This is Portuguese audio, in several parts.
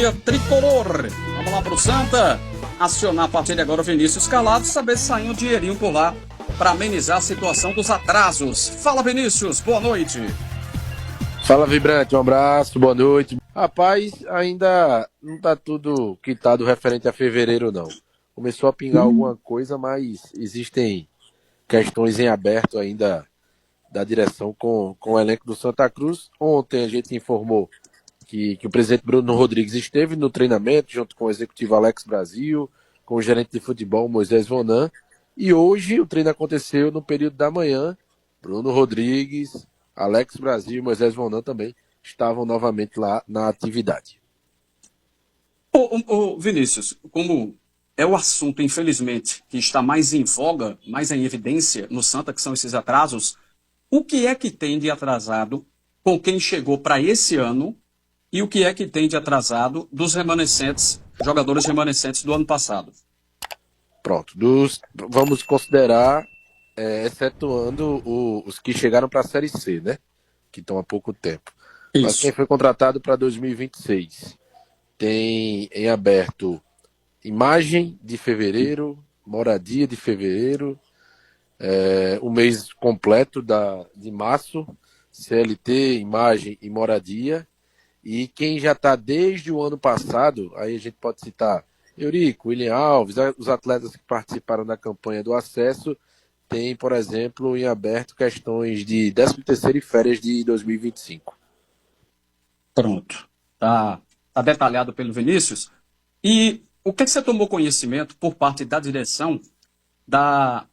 dia, tricolor. Vamos lá pro Santa. Acionar a partir de agora o Vinícius Calado, saber se sair um dinheirinho por lá para amenizar a situação dos atrasos. Fala, Vinícius, boa noite. Fala, Vibrante, um abraço, boa noite. Rapaz, ainda não tá tudo quitado referente a fevereiro, não. Começou a pingar alguma coisa, mas existem questões em aberto ainda da direção com o elenco do Santa Cruz. Ontem a gente informou que o presidente Bruno Rodrigues esteve no treinamento, junto com o executivo Alex Brasil, com o gerente de futebol Moisés Vonan, e hoje o treino aconteceu no período da manhã. Bruno Rodrigues, Alex Brasil e Moisés Vonan também estavam novamente lá na atividade. Ô, Vinícius, como é o assunto, infelizmente, que está mais em voga, mais em evidência no Santa, que são esses atrasos, o que é que tem de atrasado com quem chegou para esse ano e o que é que tem de atrasado dos remanescentes, jogadores remanescentes do ano passado? Pronto, vamos considerar, excetuando os que chegaram para a Série C, né? Que estão há pouco tempo. Isso. Mas quem foi contratado para 2026 tem em aberto imagem de fevereiro, moradia de fevereiro, o mês completo de março, CLT, imagem e moradia. E quem já está desde o ano passado, aí a gente pode citar Eurico, William Alves, os atletas que participaram da campanha do acesso, tem, por exemplo, em aberto questões de 13º e férias de 2025. Pronto. Tá detalhado pelo Vinícius. E o que você tomou conhecimento por parte da direção da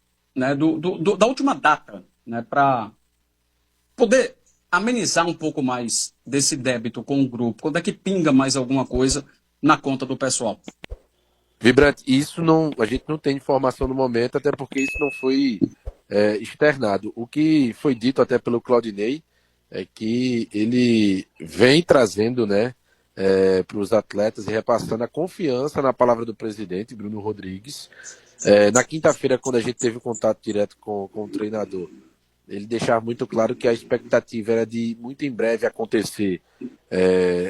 última data, né, para poder amenizar um pouco mais desse débito com o grupo? Quando é que pinga mais alguma coisa na conta do pessoal? Vibrante, a gente não tem informação no momento, até porque isso não foi externado. O que foi dito até pelo Claudinei é que ele vem trazendo, né, para os atletas e repassando a confiança na palavra do presidente, Bruno Rodrigues. Na quinta-feira, quando a gente teve contato direto com o treinador, ele deixava muito claro que a expectativa era de muito em breve acontecer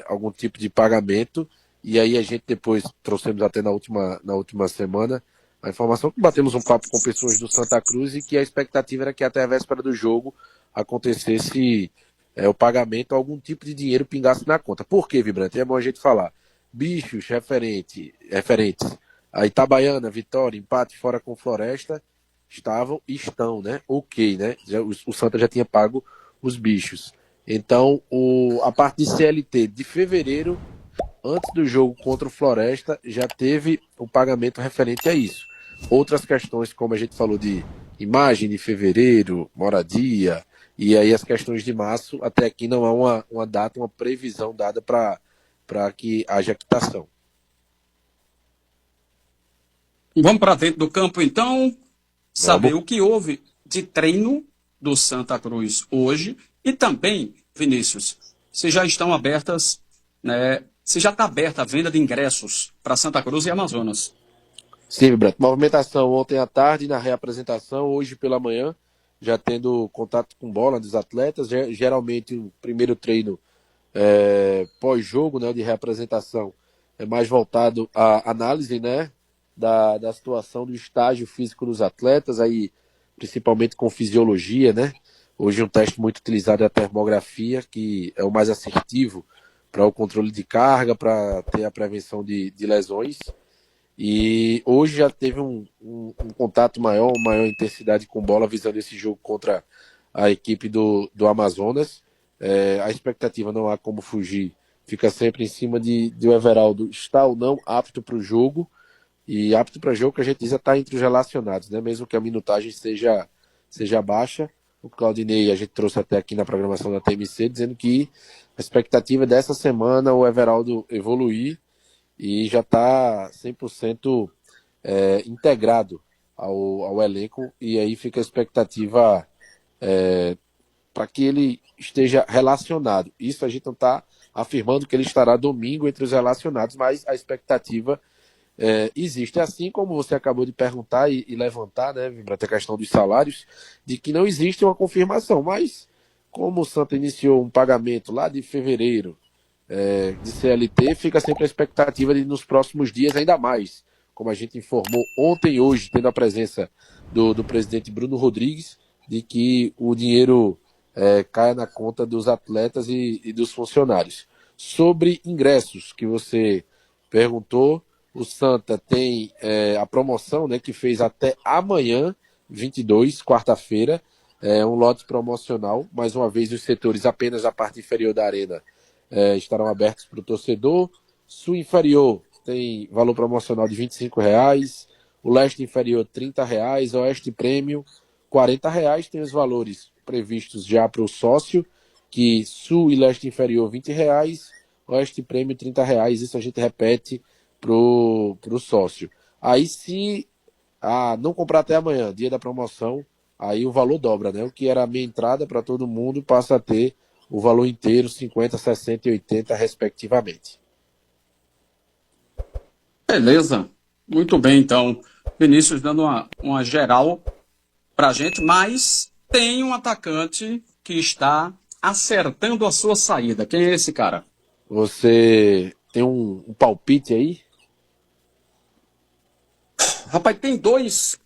algum tipo de pagamento. E aí a gente depois trouxemos até na última semana a informação que batemos um papo com pessoas do Santa Cruz e que a expectativa era que até a véspera do jogo acontecesse o pagamento, algum tipo de dinheiro pingasse na conta. Por quê, Vibrante? É bom a gente falar. Bichos referentes a Itabaiana, Vitória, empate fora com Floresta, estavam e estão, né? Ok, né? O Santa já tinha pago os bichos. Então, a parte de CLT de fevereiro, antes do jogo contra o Floresta, já teve o pagamento referente a isso. Outras questões, como a gente falou, de imagem de fevereiro, moradia, e aí as questões de março, até aqui não há uma data, uma previsão dada para que haja quitação. Vamos para dentro do campo, então, saber o que houve de treino do Santa Cruz hoje e também, Vinícius, se já estão abertas, né, se já está aberta a venda de ingressos para Santa Cruz e Amazonas. Sim, Branco. Movimentação ontem à tarde na reapresentação, hoje pela manhã, já tendo contato com bola dos atletas. Geralmente o primeiro treino pós-jogo, né, de reapresentação, é mais voltado à análise, né, da situação do estágio físico dos atletas, aí principalmente com fisiologia, né? Hoje um teste muito utilizado é a termografia, que é o mais assertivo para o controle de carga, para ter a prevenção de lesões. E hoje já teve um contato maior, maior intensidade com bola, visando esse jogo contra a equipe do Amazonas. A expectativa não há como fugir, fica sempre em cima de o Everaldo estar ou não apto para o jogo. E apto para jogo que a gente diz está entre os relacionados, né? Mesmo que a minutagem seja baixa. O Claudinei a gente trouxe até aqui na programação da TMC, dizendo que a expectativa dessa semana o Everaldo evoluir e já está 100% integrado ao elenco, e aí fica a expectativa para que ele esteja relacionado. Isso a gente não está afirmando que ele estará domingo entre os relacionados, mas a expectativa existe, assim como você acabou de perguntar e levantar, né, Vibrante, a questão dos salários, de que não existe uma confirmação, mas como o Santa iniciou um pagamento lá de fevereiro, de CLT, fica sempre a expectativa de nos próximos dias ainda mais, como a gente informou ontem e hoje, tendo a presença do presidente Bruno Rodrigues, de que o dinheiro caia na conta dos atletas e dos funcionários. Sobre ingressos, que você perguntou, o Santa tem a promoção, né, que fez até amanhã, 22, quarta-feira, um lote promocional. Mais uma vez, os setores apenas da parte inferior da arena estarão abertos para o torcedor. Sul inferior tem valor promocional de R$25, o leste inferior R$30, oeste prêmio R$40. Tem os valores previstos já para o sócio, que sul e leste inferior R$20, oeste prêmio R$30. Isso a gente repete pro sócio. Aí se não comprar até amanhã, dia da promoção, aí o valor dobra, né? O que era a meia entrada para todo mundo passa a ter o valor inteiro, 50, 60 e 80, respectivamente. Beleza. Muito bem, então. Vinícius dando uma geral pra gente, mas tem um atacante que está acertando a sua saída. Quem é esse cara? Você tem um palpite aí? Rapaz, tem dois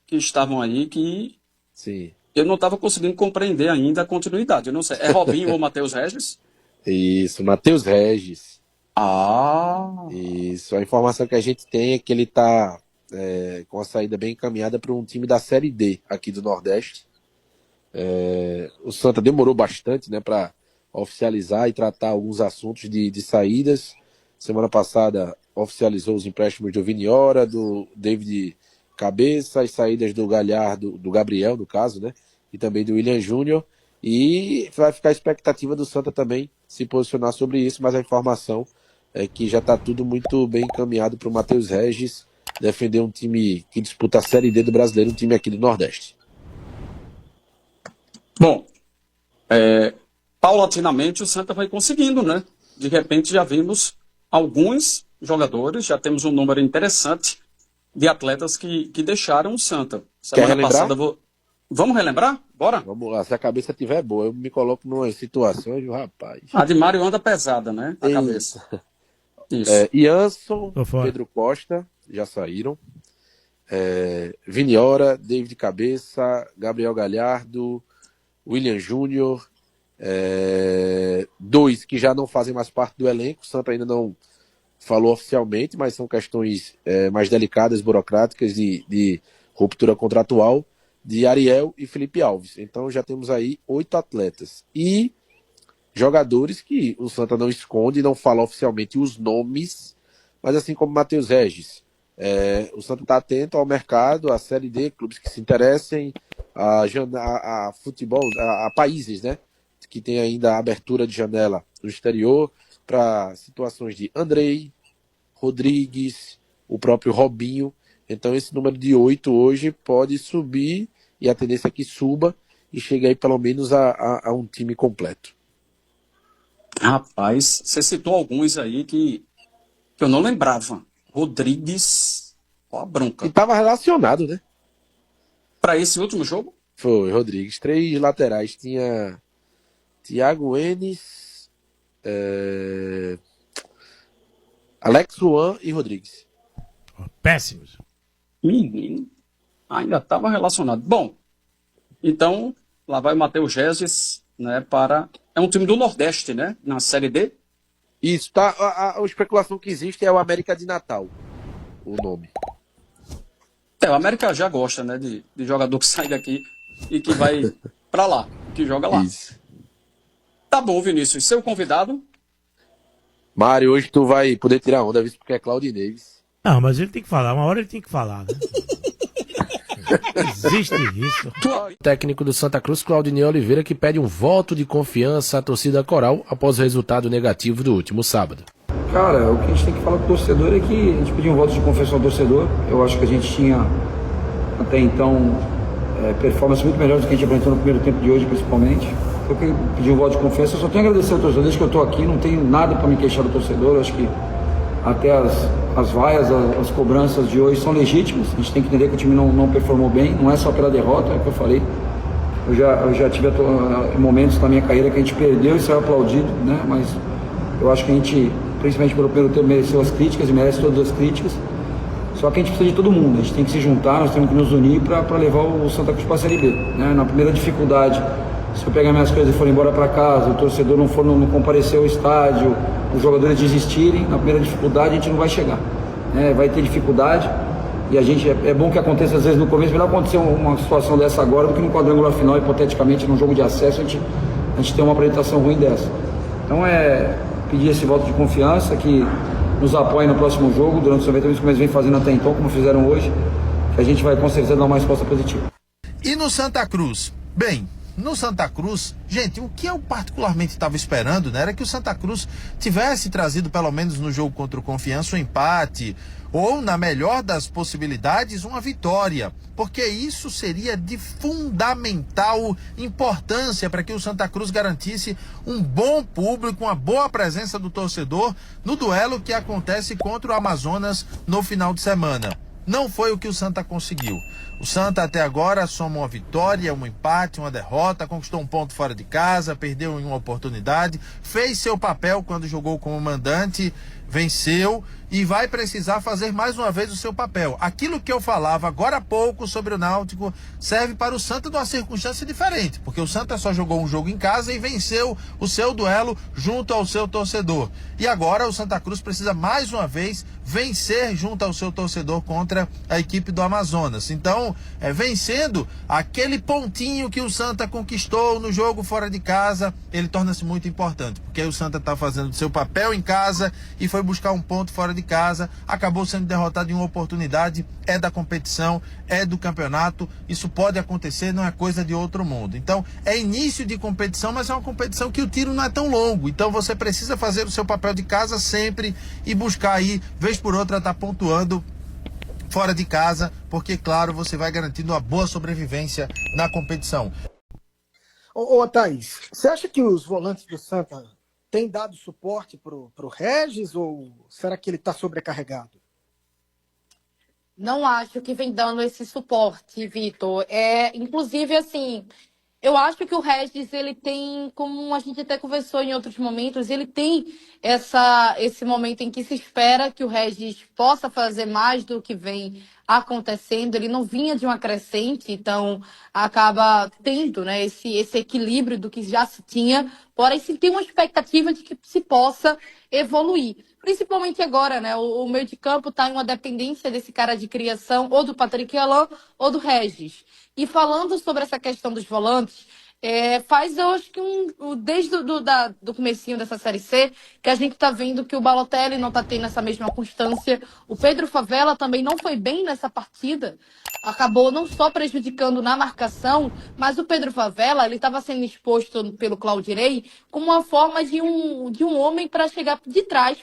que estavam aí que Sim. eu não estava conseguindo compreender ainda a continuidade. Eu não sei. É Robinho ou Matheus Regis? Isso, Matheus Regis. Ah! Isso, a informação que a gente tem é que ele está com a saída bem encaminhada para um time da Série D aqui do Nordeste. O Santa demorou bastante, né, para oficializar e tratar alguns assuntos de saídas. Semana passada oficializou os empréstimos do Viniora, do David Cabeça, as saídas do Galhardo, do Gabriel, no caso, né, e também do William Júnior. E vai ficar a expectativa do Santa também se posicionar sobre isso, mas a informação é que já está tudo muito bem encaminhado para o Matheus Regis defender um time que disputa a Série D do Brasileiro, um time aqui do Nordeste. Bom, paulatinamente o Santa vai conseguindo, né? De repente já vimos alguns jogadores, já temos um número interessante de atletas que deixaram o Santa. Quer relembrar? Vamos relembrar? Bora? Vamos lá, se a cabeça estiver boa, eu me coloco numa situações, rapaz. A de Mário anda pesada, né? A cabeça. Isso. Ianson, Pedro Costa, já saíram. Viniora, David Cabeça, Gabriel Galhardo, William Júnior, dois que já não fazem mais parte do elenco. O Santa ainda não falou oficialmente, mas são questões mais delicadas, burocráticas, de ruptura contratual, de Ariel e Felipe Alves. Então já temos aí 8 atletas. E jogadores que o Santa não esconde, não fala oficialmente os nomes, mas assim como Matheus Regis. O Santa está atento ao mercado, à Série D, clubes que se interessem, a futebol, a países, né, que tem ainda a abertura de janela no exterior, para situações de Andrei, Rodrigues, o próprio Robinho. Então esse número de 8 hoje pode subir, e a tendência é que suba e chegue aí pelo menos a um time completo. Rapaz, você citou alguns aí que eu não lembrava. Rodrigues, ó a bronca. E estava relacionado, né? Para esse último jogo? Foi, Rodrigues. 3 laterais. Tinha Thiago Enes, Alex Juan e Rodrigues. Péssimos. Menino, ainda estava relacionado. Bom, então, lá vai o Matheus Regis, né, é um time do Nordeste, né, na Série D. Isso, tá. A especulação que existe é o América de Natal, o nome. O América já gosta, né, de jogador que sai daqui e que vai para lá, que joga lá. Isso. Tá bom, Vinícius, seu convidado. Mário, hoje tu vai poder tirar onda, viu, porque é Claudinei. Não, mas ele tem que falar, uma hora ele tem que falar, né? Existe isso. O técnico do Santa Cruz, Claudinei Oliveira, que pede um voto de confiança à torcida coral após o resultado negativo do último sábado. Cara, o que a gente tem que falar com o torcedor é que a gente pediu um voto de confiança ao torcedor. Eu acho que a gente tinha, até então, performance muito melhor do que a gente apresentou no primeiro tempo de hoje, principalmente. Eu pedi um voto de confiança. Eu só tenho a agradecer ao torcedor. Desde que eu estou aqui, não tenho nada para me queixar do torcedor. Eu acho que até as vaias, as cobranças de hoje são legítimas. A gente tem que entender que o time não performou bem. Não é só pela derrota, é o que eu falei. Eu já tive momentos na minha carreira que a gente perdeu e saiu aplaudido, né? Mas Eu acho que a gente, principalmente pelo primeiro tempo, mereceu as críticas e merece todas as críticas. Só que a gente precisa de todo mundo, a gente tem que se juntar, nós temos que nos unir para levar o Santa Cruz para a Série B. Né? Na primeira dificuldade, se eu pegar minhas coisas e for embora para casa, o torcedor não comparecer ao estádio, os jogadores desistirem, na primeira dificuldade a gente não vai chegar. Né? Vai ter dificuldade e a gente, é bom que aconteça às vezes no começo, melhor acontecer uma situação dessa agora do que no quadrangular final, hipoteticamente, num jogo de acesso, a gente tem uma apresentação ruim dessa. Então pedir esse voto de confiança, que nos apoiem no próximo jogo, durante os 90 minutos, como eles vêm fazendo até então, como fizeram hoje, que a gente vai com certeza dar uma resposta positiva. E no Santa Cruz? Bem, no Santa Cruz, gente, o que eu particularmente estava esperando, né, era que o Santa Cruz tivesse trazido, pelo menos no jogo contra o Confiança, um empate, ou, na melhor das possibilidades, uma vitória, porque isso seria de fundamental importância para que o Santa Cruz garantisse um bom público, uma boa presença do torcedor no duelo que acontece contra o Amazonas no final de semana. Não foi o que o Santa conseguiu. O Santa até agora soma uma vitória, um empate, uma derrota, conquistou um ponto fora de casa, perdeu em uma oportunidade, fez seu papel quando jogou como mandante, venceu e vai precisar fazer mais uma vez o seu papel. Aquilo que eu falava agora há pouco sobre o Náutico serve para o Santa numa circunstância diferente, porque o Santa só jogou um jogo em casa e venceu o seu duelo junto ao seu torcedor. E agora o Santa Cruz precisa mais uma vez vencer junto ao seu torcedor contra a equipe do Amazonas. Então, vencendo aquele pontinho que o Santa conquistou no jogo fora de casa, ele torna-se muito importante, porque aí o Santa está fazendo o seu papel em casa e foi buscar um ponto fora de casa, acabou sendo derrotado em uma oportunidade, é da competição, é do campeonato, isso pode acontecer, não é coisa de outro mundo. Então, é início de competição, mas é uma competição que o tiro não é tão longo, então você precisa fazer o seu papel de casa sempre e buscar aí, vez por outra, estar pontuando fora de casa, porque, claro, você vai garantindo uma boa sobrevivência na competição. Ô Thaís, você acha que os volantes do Santa têm dado suporte pro Regis ou será que ele está sobrecarregado? Não acho que vem dando esse suporte, Vitor. Inclusive, assim, eu acho que o Regis, ele tem, como a gente até conversou em outros momentos, ele tem esse momento em que se espera que o Regis possa fazer mais do que vem acontecendo. Ele não vinha de uma crescente, então acaba tendo, né, esse equilíbrio do que já se tinha, porém se tem uma expectativa de que se possa evoluir. Principalmente agora, né? O meio de campo está em uma dependência desse cara de criação, ou do Patrick Alain, ou do Regis. E falando sobre essa questão dos volantes, faz, eu acho que desde do comecinho dessa Série C, que a gente está vendo que o Balotelli não está tendo essa mesma constância. O Pedro Favela também não foi bem nessa partida. Acabou não só prejudicando na marcação, mas o Pedro Favela, ele estava sendo exposto pelo Claudirei como uma forma de um homem para chegar de trás,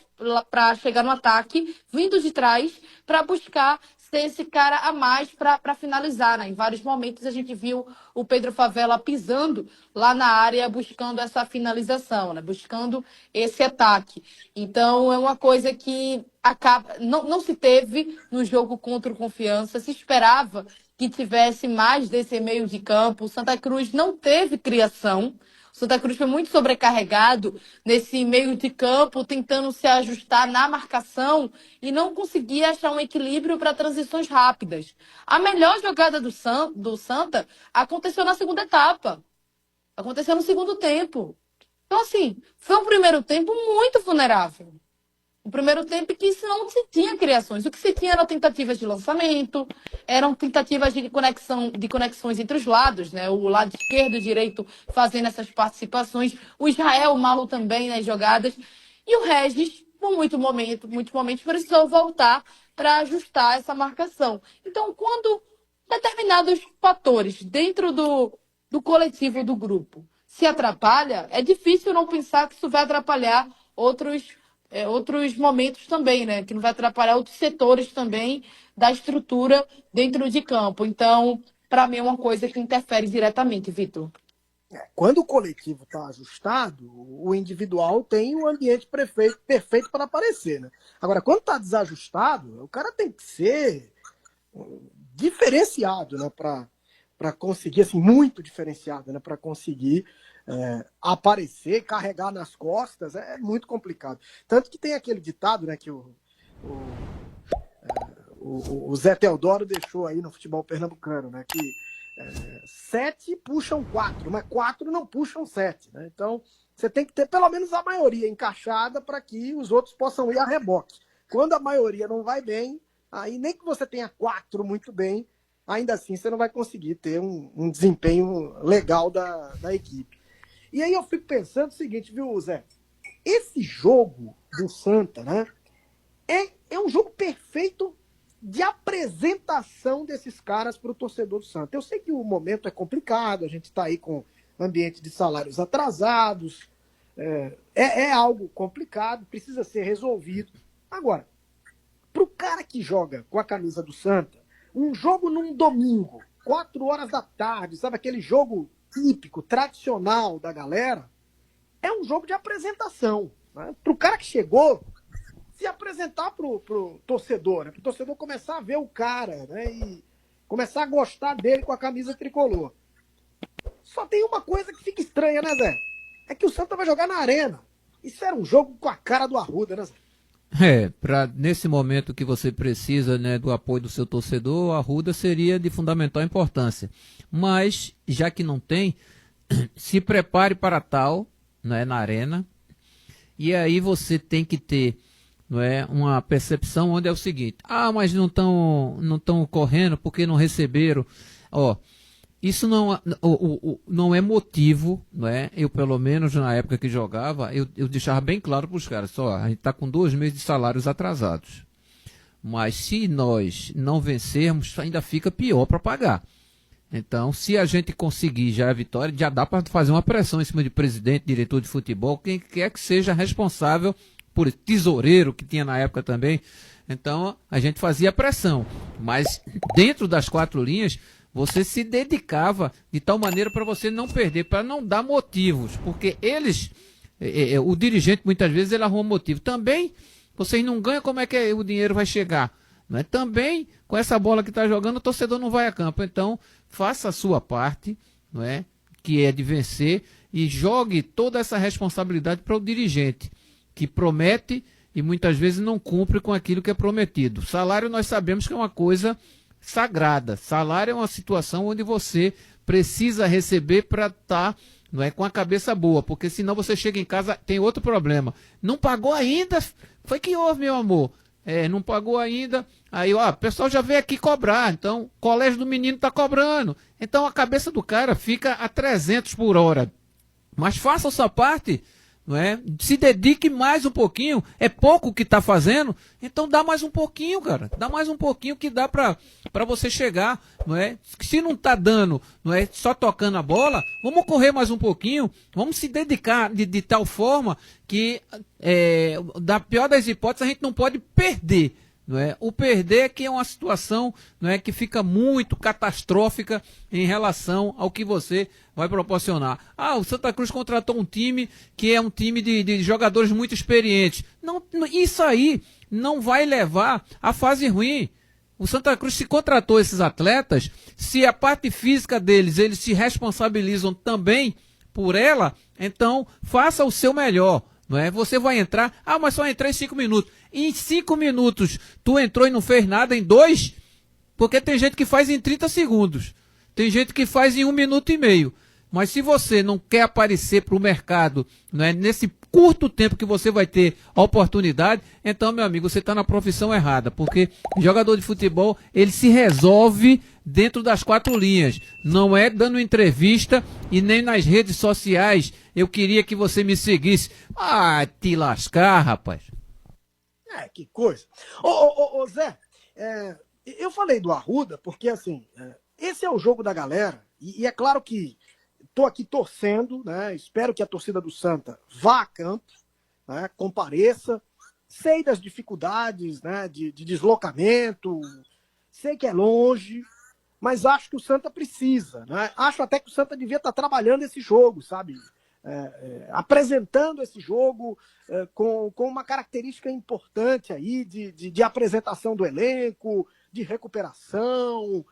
para chegar no ataque, vindo de trás, para buscar ser esse cara a mais para finalizar, né? Em vários momentos a gente viu o Pedro Favela pisando lá na área, buscando essa finalização, né? Buscando esse ataque. Então é uma coisa que não se teve no jogo contra o Confiança, se esperava que tivesse mais desse meio de campo. O Santa Cruz não teve criação. O Santa Cruz foi muito sobrecarregado nesse meio de campo, tentando se ajustar na marcação e não conseguia achar um equilíbrio para transições rápidas. A melhor jogada do Santa aconteceu na segunda etapa. Aconteceu no segundo tempo. Então, assim, foi um primeiro tempo muito vulnerável. O primeiro tempo que não se tinha criações. O que se tinha eram tentativas de lançamento, eram tentativas de conexões entre os lados, né? O lado esquerdo e direito fazendo essas participações. O Israel, o Malu também nas jogadas. E o Regis, por muitos momentos, precisou voltar para ajustar essa marcação. Então, quando determinados fatores dentro do coletivo, do grupo, se atrapalha, é difícil não pensar que isso vai atrapalhar outros momentos também, né? Que não vai atrapalhar outros setores também da estrutura dentro de campo. Então, para mim, é uma coisa que interfere diretamente, Vitor. Quando o coletivo está ajustado, o individual tem o ambiente perfeito para aparecer, né? Agora, quando está desajustado, o cara tem que ser diferenciado, né? Para conseguir, assim, muito diferenciado, né? Para conseguir aparecer, carregar nas costas, é muito complicado. Tanto que tem aquele ditado, né, que o Zé Teodoro deixou aí no futebol pernambucano, né, que 7 puxam 4, mas 4 não puxam 7, né? Então, você tem que ter pelo menos a maioria encaixada para que os outros possam ir a reboque. Quando a maioria não vai bem, aí nem que você tenha 4 muito bem, ainda assim você não vai conseguir ter um desempenho legal da equipe. E aí eu fico pensando o seguinte, viu, Zé? Esse jogo do Santa, né, é um jogo perfeito de apresentação desses caras para o torcedor do Santa. Eu sei que o momento é complicado, a gente está aí com ambiente de salários atrasados, é algo complicado, precisa ser resolvido. Agora, para o cara que joga com a camisa do Santa, um jogo num domingo, 4 horas da tarde, sabe, aquele jogo típico, tradicional da galera, é um jogo de apresentação. Né? Para o cara que chegou, se apresentar pro torcedor, né? Para o torcedor começar a ver o cara, né? E começar a gostar dele com a camisa tricolor. Só tem uma coisa que fica estranha, né, Zé? É que o Santa vai jogar na arena. Isso era um jogo com a cara do Arruda, né, Zé? Nesse momento que você precisa, né, do apoio do seu torcedor, a Arruda seria de fundamental importância. Mas, já que não tem, se prepare para tal, né, na arena. E aí você tem que ter, não é, uma percepção onde é o seguinte: mas não estão correndo porque não receberam. Isso não é motivo, não é? Eu, pelo menos na época que jogava, eu deixava bem claro para os caras: a gente está com 2 meses de salários atrasados. Mas se nós não vencermos, ainda fica pior para pagar. Então, se a gente conseguir já a vitória, já dá para fazer uma pressão em cima de presidente, diretor de futebol, quem quer que seja responsável por tesoureiro, que tinha na época também. Então, a gente fazia pressão. Mas, dentro das 4 linhas, você se dedicava de tal maneira para você não perder, para não dar motivos. Porque o dirigente, muitas vezes, ele arruma motivo. Também, vocês não ganham, como é que o dinheiro vai chegar? Não é? Também, com essa bola que está jogando, o torcedor não vai a campo. Então, faça a sua parte, não é? Que é de vencer, e jogue toda essa responsabilidade para o dirigente, que promete e muitas vezes não cumpre com aquilo que é prometido. Salário nós sabemos que é uma coisa sagrada. Salário é uma situação onde você precisa receber para estar, não é, com a cabeça boa, porque senão você chega em casa, tem outro problema. Não pagou ainda? Foi que houve, meu amor. Não pagou ainda, aí o pessoal já veio aqui cobrar, então o colégio do menino está cobrando. Então a cabeça do cara fica a 300 por hora. Mas faça a sua parte, não é? Se dedique mais um pouquinho, é pouco o que está fazendo, então dá mais um pouquinho, cara. Dá mais um pouquinho que dá para você chegar, não é? Se não está dando, não é, só tocando a bola, vamos correr mais um pouquinho, vamos se dedicar de tal forma que, da pior das hipóteses, a gente não pode perder. Não é? O perder é que é uma situação, não é, que fica muito catastrófica em relação ao que você vai proporcionar. O Santa Cruz contratou um time que é um time de jogadores muito experientes. Não, isso aí não vai levar à fase ruim. O Santa Cruz, se contratou esses atletas, se a parte física deles, eles se responsabilizam também por ela, então faça o seu melhor. Não é? Você vai entrar, mas só entrei em 5 minutos. Em 5 minutos, tu entrou e não fez nada em 2? Porque tem gente que faz em 30 segundos. Tem gente que faz em 1 minuto e meio. Mas se você não quer aparecer para o mercado, não é, nesse curto tempo que você vai ter a oportunidade, então, meu amigo, você está na profissão errada. Porque jogador de futebol, ele se resolve dentro das 4 linhas. Não é dando entrevista e nem nas redes sociais. Eu queria que você me seguisse. Te lascar, rapaz. Que coisa. Ô, Zé, eu falei do Arruda porque, assim, esse é o jogo da galera, e é claro que estou aqui torcendo, né? Espero que a torcida do Santa vá a campo, né? Compareça. Sei das dificuldades, né? de deslocamento, sei que é longe, mas acho que o Santa precisa, né? Acho até que o Santa devia estar trabalhando esse jogo, sabe? Apresentando esse jogo com uma característica importante aí de apresentação do elenco, de recuperação,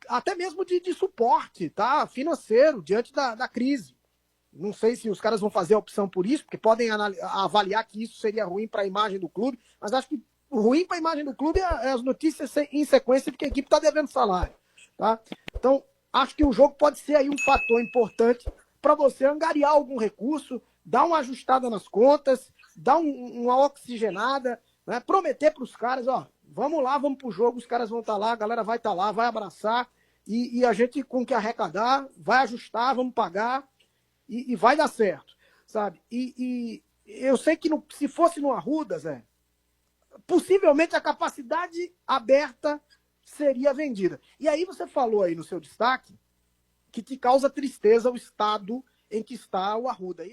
até mesmo de suporte, tá? Financeiro diante da crise. Não sei se os caras vão fazer a opção por isso, porque podem avaliar que isso seria ruim para a imagem do clube, mas acho que o ruim para a imagem do clube é as notícias em sequência de que a equipe está devendo salário. Tá? Então, acho que o jogo pode ser aí um fator importante para você angariar algum recurso, dar uma ajustada nas contas, dar uma oxigenada, né? Prometer para os caras, ó, vamos lá, vamos pro jogo, os caras vão estar lá, a galera vai estar lá, vai abraçar, e a gente, com o que arrecadar, vai ajustar, vamos pagar, e vai dar certo, sabe? E eu sei que se fosse no Arruda, Zé, possivelmente a capacidade aberta seria vendida. E aí você falou aí no seu destaque que te causa tristeza o estado em que está o Arruda.